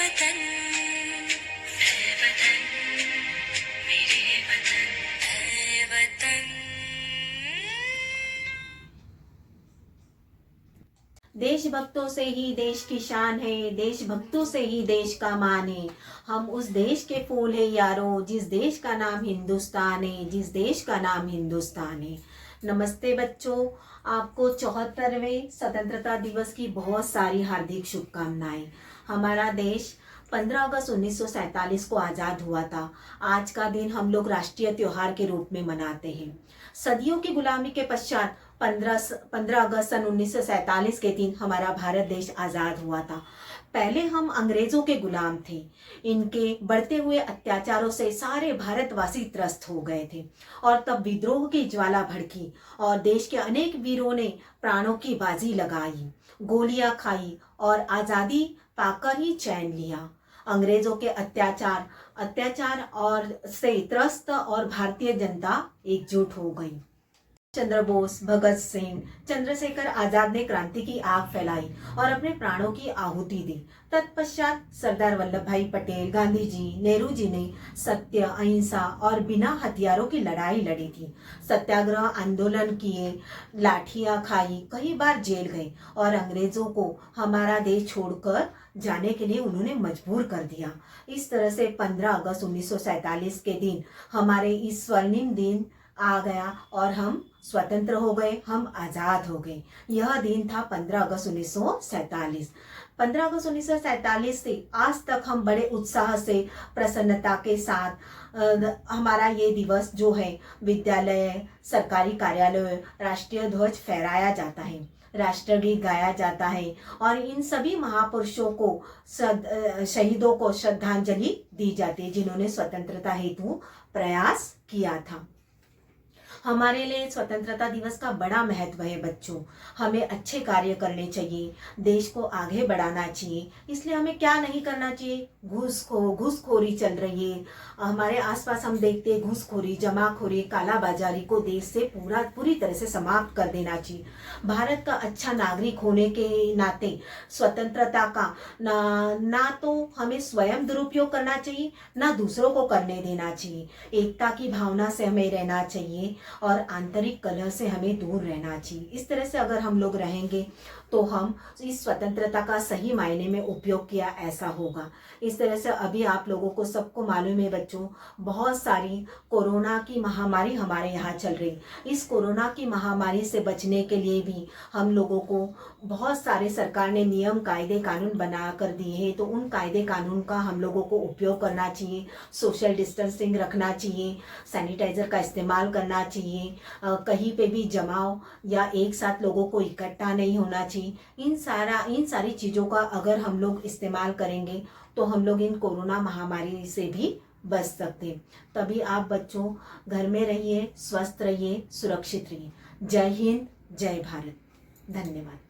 वतन, ऐ वतन, मेरे वतन, ऐ वतन। देशभक्तों से ही देश की शान है, देशभक्तों से ही देश का मान है। हम उस देश के फूल है यारों, जिस देश का नाम हिंदुस्तान है, जिस देश का नाम हिंदुस्तान है। नमस्ते बच्चों, आपको 74वें स्वतंत्रता दिवस की बहुत सारी हार्दिक शुभकामनाएं। हमारा देश 15 अगस्त 1947 को आज़ाद हुआ था। आज का दिन हम लोग राष्ट्रीय त्योहार के रूप में मनाते हैं। सदियों की गुलामी के पश्चात 15 अगस्त सन 1947 के दिन हमारा भारत देश आज़ाद हुआ था। पहले हम अंग्रेजों के गुलाम थे। इनके बढ़ते हुए अत्याचारों से सारे भारतवासी त्रस्त हो गए थे और तब विद्रोह की ज्वाला भड़की और देश के अनेक वीरों ने प्राणों की बाजी लगाई, गोलियां खाई और आज़ादी पाकर ही चैन लिया। अंग्रेजों के अत्याचार और से त्रस्त और भारतीय जनता एकजुट हो गई। चंद्र बोस, भगत सिंह, चंद्रशेखर आजाद ने क्रांति की आग फैलाई और अपने प्राणों की आहुति दी। तत्पश्चात सरदार वल्लभ भाई पटेल, गांधी जी, नेहरू जी ने सत्य, अहिंसा और बिना हथियारों की लड़ाई लड़ी थी। सत्याग्रह आंदोलन किए, लाठियां खाई, कई बार जेल गए और अंग्रेजों को हमारा देश छोड़कर जाने के लिए उन्होंने मजबूर कर दिया। इस तरह से 15 अगस्त 1947 के दिन हमारे इस स्वर्णिम दिन आ गया और हम स्वतंत्र हो गए, हम आज़ाद हो गए। यह दिन था 15 अगस्त 1947। 15 अगस्त 1947 से आज तक हम बड़े उत्साह से, प्रसन्नता के साथ हमारा ये दिवस जो है विद्यालय, सरकारी कार्यालय, राष्ट्रीय ध्वज फहराया जाता है, राष्ट्रगीत गाया जाता है और इन सभी महापुरुषों को, शहीदों को श्रद्धांजलि दी जाती है जिन्होंने स्वतंत्रता हेतु प्रयास किया था। हमारे लिए स्वतंत्रता दिवस का बड़ा महत्व है बच्चों। हमें अच्छे कार्य करने चाहिए, देश को आगे बढ़ाना चाहिए। इसलिए हमें क्या नहीं करना चाहिए? घूसखोरी चल रही है हमारे आसपास, हम देखते हैं घूसखोरी, जमाखोरी, कालाबाजारी को देश से पूरी तरह से समाप्त कर देना चाहिए। भारत का अच्छा नागरिक होने के नाते स्वतंत्रता का ना तो हमें स्वयं दुरुपयोग करना चाहिए, ना दूसरों को करने देना चाहिए। एकता की भावना से हमें रहना चाहिए और आंतरिक कलह से हमें दूर रहना चाहिए। इस तरह से अगर हम लोग रहेंगे तो हम इस स्वतंत्रता का सही मायने में उपयोग किया ऐसा होगा। इस तरह से अभी आप लोगों को सबको मालूम है बच्चों, बहुत सारी कोरोना की महामारी हमारे यहाँ चल रही। इस कोरोना की महामारी से बचने के लिए भी हम लोगों को बहुत सारे सरकार ने नियम, कायदे, कानून बना कर दिए हैं, तो उन कायदे कानून का हम लोगों को उपयोग करना चाहिए। सोशल डिस्टेंसिंग रखना चाहिए, सैनिटाइजर का इस्तेमाल करना चाहिए, कहीं पे भी जमाव या एक साथ लोगों को इकट्ठा नहीं होना चाहिए। इन सारी चीज़ों का अगर हम लोग इस्तेमाल करेंगे तो हम लोग इन कोरोना महामारी से भी बच सकते हैं। तभी आप बच्चों घर में रहिए, स्वस्थ रहिए, सुरक्षित रहिए। जय हिंद, जय भारत। धन्यवाद।